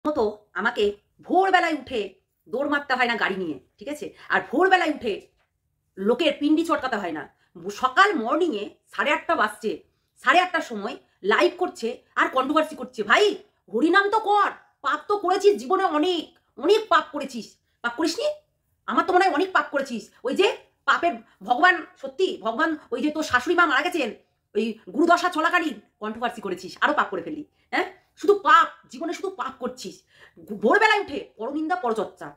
মতো আমাকে ভোরবেলায় উঠে দৌড় মারতে হয় না গাড়ি নিয়ে, ঠিক আছে? আর ভোরবেলায় উঠে লোকের পিন্ডি চটকাতে হয় না। সকাল মর্নিংয়ে 8:30 বাজছে, 8:30টার সময় লাইভ করছে আর কন্ট্রোভার্সি করছে। ভাই হরিনাম তো কর, পাপ তো করেছিস জীবনে, অনেক অনেক পাপ করেছিস। পাপ করিসনি? আমার তো মনে হয় অনেক পাপ করেছিস। ওই যে পাপের ভগবান, সত্যি ভগবান, ওই যে তোর শাশুড়ি মা মারা গেছেন, ওই গুরুদশা চলাকালীন কন্ট্রোভার্সি করেছিস, আরো পাপ করে ফেললি। হ্যাঁ, শুধু পাপ, জীবনে শুধু পাপ করছিস। ভোরবেলায় উঠে পরনিন্দা পরচর্চা,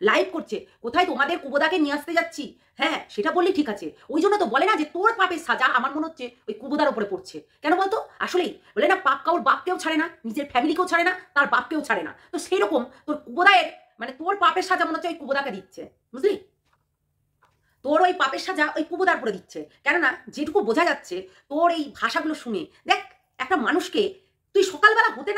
লাইভ করছে, কোথায় তোমাদের কুবোদাকে নিয়ে আসতে যাচ্ছি। হ্যাঁ, সেটা বললি ঠিক আছে। ওই জন্য তো বলে না যে তোর পাপের সাজা আমার মনে হচ্ছে ওই কুবোদার উপরে পড়ছে। কেন বলতো? আসলেই বলে না, পাপ কাউর বাপকেও ছাড়ে না, নিজের ফ্যামিলিকেও ছাড়ে না, তার বাপকেও ছাড়ে না। তো সেই রকম তোর কুবোদায়ের, মানে তোর পাপের সাজা মনে হচ্ছে ওই কুবোদাকে দিচ্ছে, বুঝলি? তোর ওই পাপের সাজা ওই কুবোদার করে দিচ্ছে। কেননা যেটুকু বোঝা যাচ্ছে তোর এই ভাষাগুলো শুনে, দেখ একটা মানুষকে তুই সকালবেলা হতে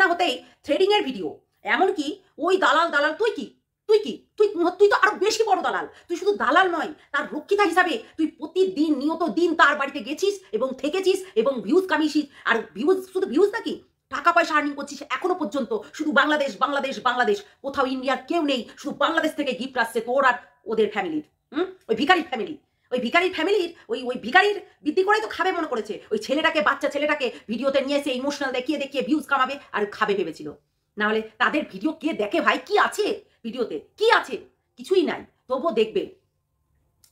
না হতেই থ্রেডিং এর ভিডিও, এমনকি ওই দালাল দালাল, তুই কি তুই কি তুই তুই তো আরো বেশি বড় দালাল। তুই শুধু দালাল নয়, তার রক্ষিতা হিসাবে তুই প্রতিদিন নিয়ত দিন তার বাড়িতে গেছিস এবং থেকেছিস এবং ভিউজ কামিয়েছিস। আর ভিউজ, শুধু ভিউজ নাকি, টাকা পয়সা আর্নিং করছিস এখনো পর্যন্ত। শুধু বাংলাদেশ বাংলাদেশ বাংলাদেশ, কোথাও ইন্ডিয়ার কেউ নেই, শুধু বাংলাদেশ থেকে গিফট আসছে তোর আর ওদের ফ্যামিলির। ওই ভিখারির ফ্যামিলি, ওই ভিখারির ফ্যামিলির ওই ভিখারির বৃদ্ধি করেই তো খাবে মনে করেছে। ওই ছেলেটাকে, বাচ্চা ছেলেটাকে ভিডিওতে নিয়ে এসে ইমোশনাল দেখিয়ে দেখিয়ে ভিউজ কামাবে আর খাবে ভেবেছিল। না হলে তাদের ভিডিও কে দেখে ভাই? কি আছে ভিডিওতে? কি আছে? কিছুই নাই, তবুও দেখবে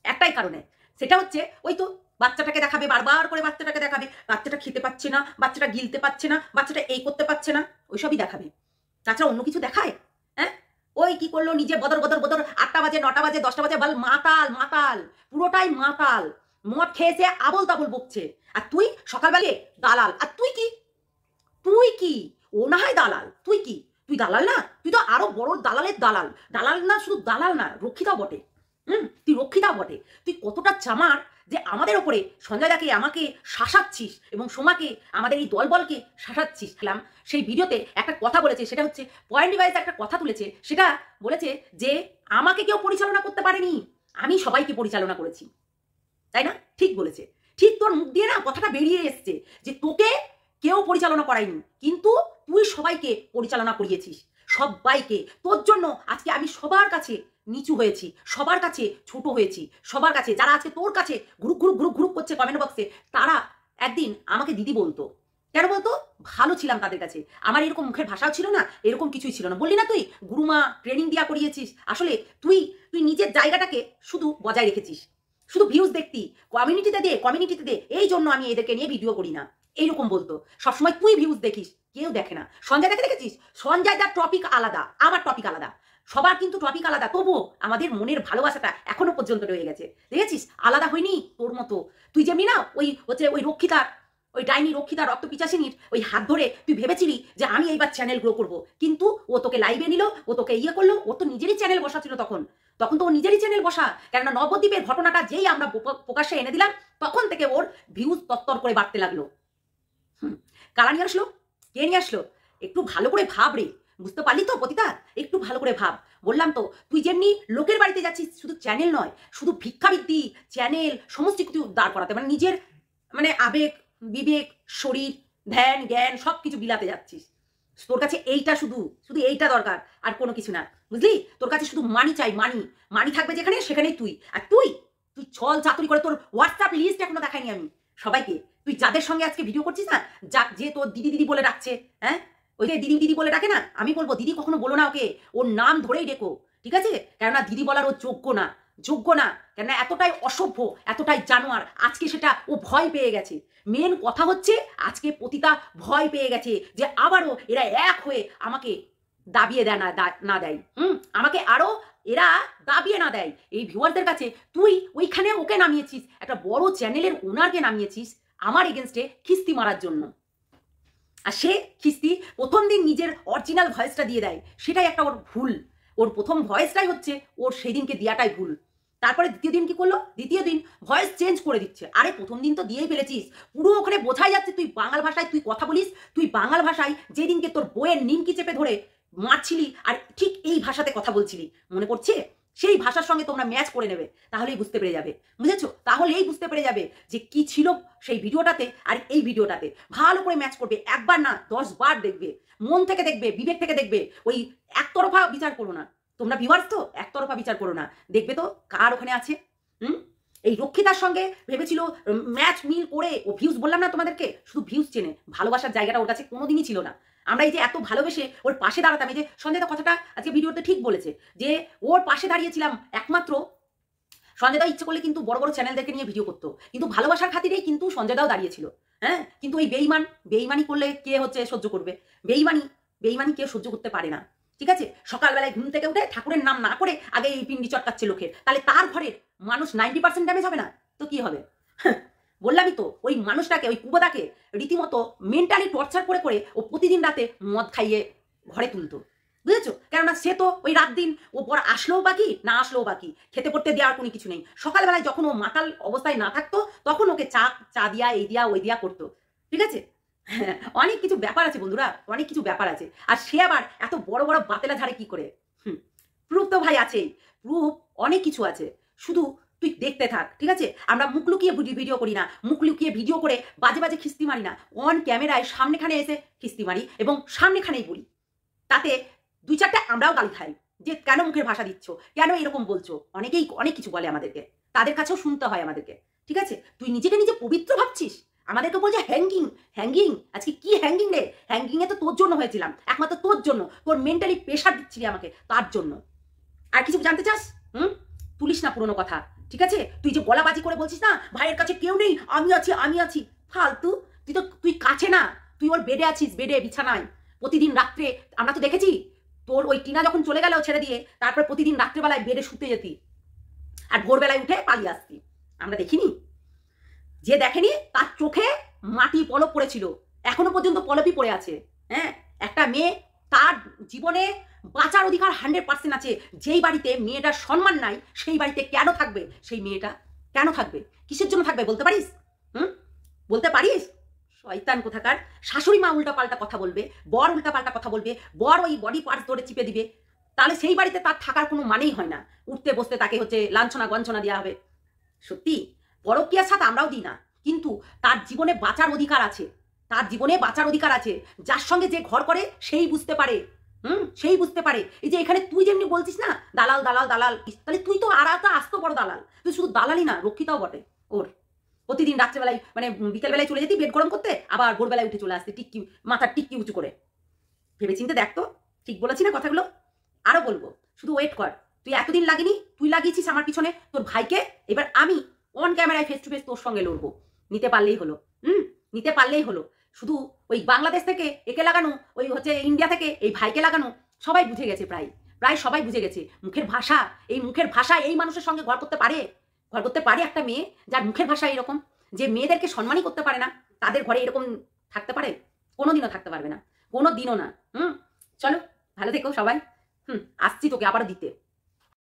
একটাই কারণে, সেটা হচ্ছে ওই তো বাচ্চাটাকে দেখাবে, বারবার করে বাচ্চাটাকে দেখাবে। বাচ্চাটা খেতে পাচ্ছে না, বাচ্চাটা গিলতে পারছে না, বাচ্চাটা এই করতে পারছে না, ওইসবই দেখাবে। তাছাড়া অন্য কিছু দেখায়? হ্যাঁ, ওই কি করলো, নিজে বদর বদর বদর, 8টা বাজে 9টা বাজে 10টা বাজে, বল মাতাল মাতাল, পুরোটাই মাতাল, মদ খেয়েছে আবল তাবল বকছে। আর তুই সকালবেলা দালাল। আর তুই কি, তুই কি? ও না হয় দালাল, তুই কি? তুই দালাল না? তুই তো আরো বড় দালালের দালাল। দালাল না, শুধু দালাল না, রক্ষিতাও বটে। তুই রক্ষিতাও বটে। তুই কতটা চামার যে আমাদের ওপরে সঞ্জয়দাকে আমাকে শাসাচ্ছিস এবং সোমাকে, আমাদের এই দলবলকে শাসাচ্ছিস। সেই ভিডিওতে একটা কথা বলেছে, সেটা হচ্ছে পয়েন্ট ডিভাইস একটা কথা তুলেছে, সেটা বলেছে যে আমাকে কেউ পরিচালনা করতে পারেনি, আমি সবাইকে পরিচালনা করেছি। তাই না? ঠিক বলেছে। ঠিক তোর মুখ দিয়ে না কথাটা বেরিয়ে এসছে যে তোকে কেউ পরিচালনা করায়নি, কিন্তু তুই সবাইকে পরিচালনা করিয়েছিস, সবাইকে। তোর জন্য আজকে আমি সবার কাছে নিচু হয়েছি, সবার কাছে ছোট হয়েছি, সবার কাছে যারা আজকে তোর কাছে গ্রুপ গ্রুপ গ্রুপ গ্রুপ করছে কমেন্ট বক্সে, তারা একদিন আমাকে দিদি বলতো। কেন বলতো? ভালো ছিলাম তাদের কাছে, আমার এরকম মুখের ভাষাও ছিল না, এরকম কিছুই ছিল না। বললি না তুই গুরুমা ট্রেনিং দিয়া করিয়েছিস। আসলে তুই তুই নিজের জায়গাটাকে শুধু বজায় রেখেছিস, শুধু ভিউজ দেখতি, কমিউনিটিতে দে, এই জন্য আমি এদেরকে নিয়ে ভিডিও করি না, এইরকম বলতো। সবসময় তুই ভিউজ দেখিস, কেউ দেখে না। সঞ্জয় দেখে দেখেছিস? সঞ্জয় দার টপিক আলাদা, আমার টপিক আলাদা, সবার কিন্তু টপিক আলাদা, তবুও আমাদের মনের ভালোবাসাটা এখনো পর্যন্ত রয়ে গেছে। দেখেছিস? আলাদা হয়নি তোর মতো। তুই যেমনি না ওই হচ্ছে ওই রক্ষিতার, ওই ডাইনি রক্ষিতা রক্ত পিচাসিনীর ওই হাত ধরে তুই ভেবেছিলি যে আমি এইবার চ্যানেল গ্রো করবো, কিন্তু ও তোকে লাইভে নিল, ও তোকে ইয়ে করলো। ওর তো নিজেরই চ্যানেল বসা ছিল তখন, তখন তো ও নিজেরই চ্যানেল বসা। কেননা নবদ্বীপের ঘটনাটা যেই আমরা প্রকাশ্যে এনে দিলাম, তখন থেকে ওর ভিউজ তত্তর করে বাড়তে লাগলো। কারা নিয়ে আসলো? কে নিয়ে আসলো? একটু ভালো করে ভাব রে, বুঝতে পারলি তো পতিতা? একটু ভালো করে ভাব। বললাম তো, তুই যেমনি লোকের বাড়িতে যাচ্ছিস, শুধু চ্যানেল নয়, শুধু ভিক্ষাবৃত্তি, চ্যানেল, সমস্ত কিছু দাঁড় করাতে, মানে নিজের মানে আবেগ, বিবেক, শরীর, ধ্যান, জ্ঞান সবকিছু বিলাতে যাচ্ছিস। তোর কাছে এইটা, শুধু শুধু এইটা দরকার, আর কোনো কিছু না, বুঝলি? তোর কাছে শুধু মানি চাই, মানি। মানি থাকবে যেখানে, সেখানেই তুই। আর তুই তুই ছল চাতুরি করে, তোর হোয়াটসঅ্যাপ লিস্ট এখনো দেখাইনি আমি সবাইকে। তুই যাদের সঙ্গে আজকে ভিডিও করছিস না, যে তোর দিদি দিদি বলে ডাকছে, হ্যাঁ, ওই যে দিদি দিদি বলে ডাকে না, আমি বলবো দিদি কখনো বলো না ওকে, ওর নাম ধরেই ডেকো, ঠিক আছে? কেননা দিদি বলার ও যোগ্য না, যোগ্য না। কেননা এতটাই অসভ্য, এতটাই জানোয়ার, আজকে সেটা ও ভয় পেয়ে গেছে। মেন কথা হচ্ছে আজকে পতিতা ভয় পেয়ে গেছে যে আবারও এরা এক হয়ে আমাকে দাবিয়ে দেয় না দেয়, আমাকে আরো এরা দাবিয়ে না দেয় এই ভিউয়ারদের কাছে। তুই ওইখানে ওকে নামিয়েছিস, একটা বড় চ্যানেলের ওনারকে নামিয়েছিস আমার এগেনস্টে খিস্তি মারার জন্য। আর সে খিস্তি প্রথম দিন নিজের অরিজিনাল ভয়েসটা দিয়ে দেয়, সেটাই একটা ওর ভুল। ওর প্রথম ভয়েসটাই হচ্ছে ওর সেই দিনকে দেওয়াটাই ভুল। তারপরে দ্বিতীয় দিন কি করলো? দ্বিতীয় দিন ভয়েস চেঞ্জ করে দিচ্ছে। আরে প্রথম দিন তো দিয়েই ফেলেছিস, পুরো ওখানে বোঝাই যাচ্ছে তুই বাঙাল ভাষায় তুই কথা বলিস। তুই বাঙাল ভাষায় যেদিনকে তোর বইয়ের নিমকি চেপে ধরে মারছিলি, আর ঠিক এই ভাষাতে কথা বলছিলি, মনে পড়ছে? সেই ভাষার সঙ্গে তোমরা ম্যাচ করে নেবে, তাহলেই বুঝতে পেরে যাবে, বুঝেছো? তাহলেই বুঝতে পেরে যাবে যে কি ছিল সেই ভিডিওটাতে আর এই ভিডিওটাতে। ভালো করে ম্যাচ করবে, একবার না 10 বার দেখবে, মন থেকে দেখবে, বিবেক থেকে দেখবে। ওই একতরফা বিচার করো না তোমরা, ভিউয়ার্স তো একতরফা বিচার করো না, দেখবে তো কার ওখানে আছে। এই রক্ষিতার সঙ্গে ভেবেছিল ম্যাচ মিল করে ও ভিউজ, বললাম না তোমাদেরকে, শুধু ভিউজ চেনে, ভালোবাসার জায়গাটা ওর কাছে কোনোদিনই ছিল না। আমরা এই যে এত ভালোবেসে ওর পাশে দাঁড়াতাম, এই যে সঞ্জয় দা কথাটা আজকে ভিডিওতে ঠিক বলেছে যে ওর পাশে দাঁড়িয়েছিলাম একমাত্র। সঞ্জয় দা ইচ্ছে করলে কিন্তু বড় বড় চ্যানেলদেরকে নিয়ে ভিডিও করতো, কিন্তু ভালোবাসার খাতিরেই কিন্তু সঞ্জয় দাও দাঁড়িয়েছিল। হ্যাঁ, কিন্তু এই বেইমানি করলে কে হচ্ছে সহ্য করবে? বেইমানি কেউ সহ্য করতে পারে না, ঠিক আছে? সকালবেলায় ঘুম থেকে উঠে ঠাকুরের নাম না করে আগে এই পিন্ডি চটকাচ্ছে লোকের, তাহলে তার ঘরের মানুষ 90% ড্যামেজ হবে না তো কি হবে? বললামই তো, ওই মানুষটাকে, ওই কুবদাকে রীতিমতো মেন্টালি টর্চার করে করে ও প্রতিদিন রাতে মদ খাইয়ে ঘরে তুলতো, বুঝেছো? কেননা সে তো ওই রাত দিন ও পর আসলেও বাকি না আসলেও বাকি, খেতে পড়তে দেওয়ার কোনো কিছু নেই। সকালবেলায় যখন ও মাতাল অবস্থায় না থাকতো তখন ওকে চা দিয়া এই দিয়া ওই দিয়া করতো, ঠিক আছে? হ্যাঁ, অনেক কিছু ব্যাপার আছে বন্ধুরা, অনেক কিছু ব্যাপার আছে। আর সে আবার এত বড় বড় বাতেলা ঝাড়ে কি করে? প্রুফ তো ভাই আছেই, প্রুফ অনেক কিছু আছে, শুধু তুই দেখতে থাক, ঠিক আছে? আমরা মুখ লুকিয়ে ভিডিও করি না, মুখ লুকিয়ে ভিডিও করে বাজে বাজে খিস্তি মারি না, অন ক্যামেরায় সামনেখানে এসে খিস্তি মারি এবং সামনেখানেই বলি। তাতে 2-4টা আমরাও গালি খাই যে কেন মুখের ভাষা দিচ্ছ, কেন এরকম বলছো। অনেকেই অনেক কিছু বলে আমাদেরকে, তাদের কাছেও শুনতে হয় আমাদেরকে, ঠিক আছে? তুই নিজেকে নিজে পবিত্র ভাবছিস, আমাদেরকে বলছে হ্যাঙ্গিং। আজকে কি হ্যাঙ্গিং রে? হ্যাঙ্গিংয়ে তো তোর জন্য হয়েছিলাম, একমাত্র তোর জন্য, তোর মেন্টালি প্রেশার দিচ্ছিলি আমাকে, তার জন্য। আর কিছু জানতে চাস? তুলিস না পুরোনো কথা, ঠিক আছে? তুই যে গলাবাজি করে বলছিস না ভাইয়ের কাছে কেউ নেই, আমি আছি, ফালতু। তুই কাছে না, তুই ওর বেডে আছিস, বেডে, বিছানায়। প্রতিদিন রাত্রে আমরা তো দেখেছি তোর ওই টিনা যখন চলে গেল ছেড়ে দিয়ে, তারপর প্রতিদিন রাত্রেবেলায় বেডে শুতে যেতি আর ভোরবেলায় উঠে পালিয়ে আসতি, আমরা দেখিনি? যে দেখেনি তার চোখে মাটি পলক পড়েছিল, এখনো পর্যন্ত পলপই পড়ে আছে। হ্যাঁ, একটা মেয়ে তার জীবনে বাঁচার অধিকার 100% আছে। যেই বাড়িতে মেয়েটার সম্মান নাই সেই বাড়িতে কেন থাকবে সেই মেয়েটা? কেন থাকবে? কিসের জন্য থাকবে বলতে পারিস? বলতে পারিস? শয়তান কোথাকার। শাশুড়ি মা উল্টা পাল্টা কথা বলবে, বর উল্টা পাল্টা কথা বলবে, বর ওই বডি পার্টস ধরে চিপে দিবে, তাহলে সেই বাড়িতে তার থাকার কোনো মানেই হয় না। উঠতে বসতে তাকে হচ্ছে লাঞ্ছনা গঞ্ছনা দেওয়া হবে। সত্যি পরকীয়ার সাথে আমরাও দিই না, কিন্তু তার জীবনে বাঁচার অধিকার আছে, তার জীবনে বাঁচার অধিকার আছে। যার সঙ্গে যে ঘর করে সেই বুঝতে পারে, সেই বুঝতে পারে। এই যে এখানে তুই যেমনি বলছিস না দালাল দালাল দালাল, তাহলে তুই তো আর একটা আস্ত বড় দালাল। তুই শুধু দালালই না, রক্ষিতাও বটে। ওর প্রতিদিন রাত্রেবেলায় মানে বিকেলবেলায় চলে যেতি বেড গরম করতে, আবার ভোরবেলায় উঠে চলে আসতে টিক্কি, মাথার টিক্কি উঁচু করে। ভেবে চিন্তে দেখ তো, ঠিক বলেছি না কথাগুলো? আরো বলবো, শুধু ওয়েট কর। তুই এতদিন লাগেনি, তুই লাগিয়েছিস আমার পিছনে তোর ভাইকে, এবার আমি অন ক্যামেরায় ফেস টু ফেস তোর সঙ্গে লড়বো। নিতে পারলেই হলো, নিতে পারলেই হলো। শুধু ওই বাংলাদেশ থেকে একে লাগানো, ওই হচ্ছে ইন্ডিয়া থেকে এই ভাইকে লাগানো, সবাই বুঝে গেছে, প্রায় সবাই বুঝে গেছে। মুখের ভাষা, এই মুখের ভাষা এই মানুষের সঙ্গে ঘর করতে পারে একটা মেয়ে যার মুখের ভাষা এরকম, যে মেয়েদেরকে সম্মানই করতে পারে না, তাদের ঘরে এরকম থাকতে পারে? কোনোদিনও থাকতে পারবে না, কোনোদিনও না। চলো ভালো থেকো সবাই, আসছি তোকে আবার দিতে।